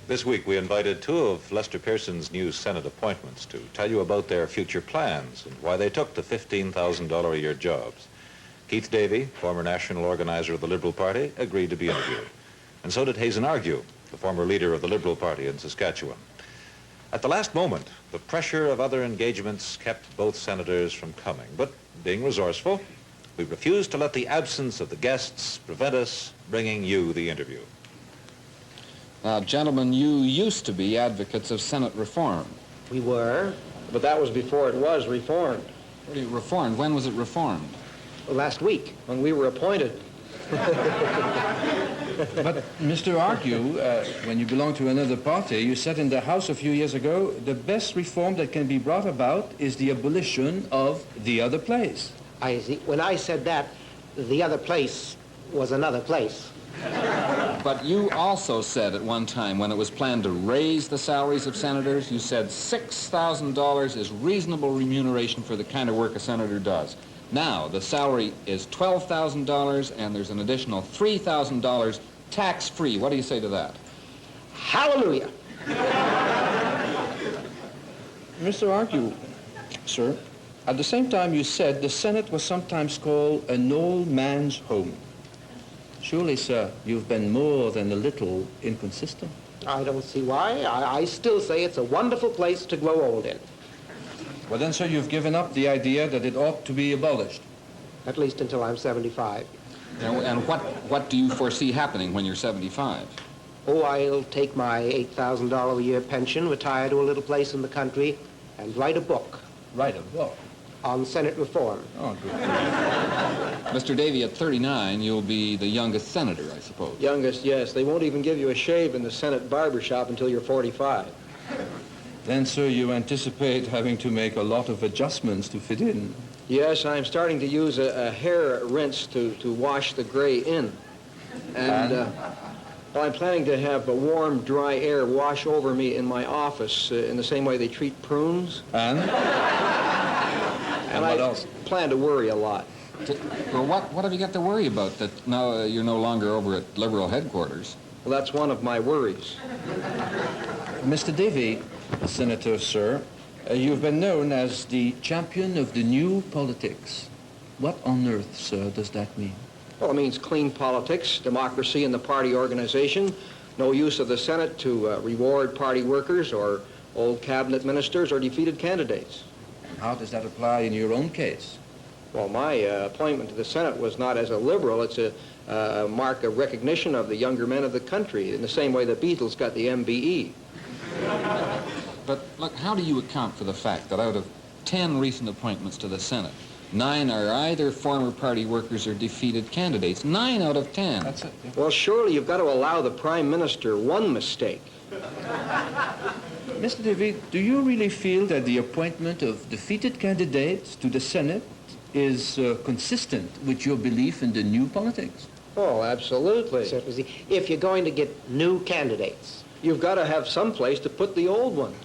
This week, we invited two of Lester Pearson's new Senate appointments to tell you about their future plans and why they took the $15,000 a year jobs. Keith Davey, former national organizer of the Liberal Party, agreed to be interviewed. And so did Hazen Argue, the former leader of the Liberal Party in Saskatchewan. At the last moment, the pressure of other engagements kept both senators from coming. But being resourceful, we refused to let the absence of the guests prevent us bringing you the interview. Now, gentlemen, you used to be advocates of Senate reform. We were, but that was before it was reformed. What do you reformed? When was it reformed? Last week, when we were appointed. But, Mr. Argue, when you belong to another party, you said in the House a few years ago, the best reform that can be brought about is the abolition of the other place. I see. When I said that, the other place was another place. But you also said at one time, when it was planned to raise the salaries of senators, you said $6,000 is reasonable remuneration for the kind of work a senator does. Now, the salary is $12,000, and there's an additional $3,000 tax-free. What do you say to that? Hallelujah! Mr. Argue, sir, at the same time you said the Senate was sometimes called an old man's home. Surely, sir, you've been more than a little inconsistent. I don't see why. I still say it's a wonderful place to grow old in. Well, then, sir, you've given up the idea that it ought to be abolished. At least until I'm 75. And what do you foresee happening when you're 75? Oh, I'll take my $8,000 a year pension, retire to a little place in the country, and write a book. Write a book? On Senate reform. Oh, good. Mr. Davey, at 39, you'll be the youngest senator, I suppose. Youngest, yes. They won't even give you a shave in the Senate barber shop until you're 45. Then, sir, you anticipate having to make a lot of adjustments to fit in. Yes, I'm starting to use a hair rinse to wash the gray in. And well, I'm planning to have a warm, dry air wash over me in my office in the same way they treat prunes. And what else? Plan to worry a lot. Well, what have you got to worry about that now you're no longer over at Liberal headquarters? Well, that's one of my worries. Mr. Davey, Senator, sir, you've been known as the champion of the new politics. What on earth, sir, does that mean? Well, it means clean politics, democracy in the party organization, no use of the Senate to reward party workers or old cabinet ministers or defeated candidates. How does that apply in your own case? Well, my appointment to the Senate was not as a liberal. It's a mark of recognition of the younger men of the country, in the same way the Beatles got the MBE. But, look, how do you account for the fact that out of 10 recent appointments to the Senate, 9 are either former party workers or defeated candidates? 9 out of 10. That's it. Yeah. Well, surely you've got to allow the Prime Minister one mistake. Mr. Davey, do you really feel that the appointment of defeated candidates to the Senate is consistent with your belief in the new politics? Oh, absolutely. Certainly. If you're going to get new candidates, You've got to have some place to put the old ones.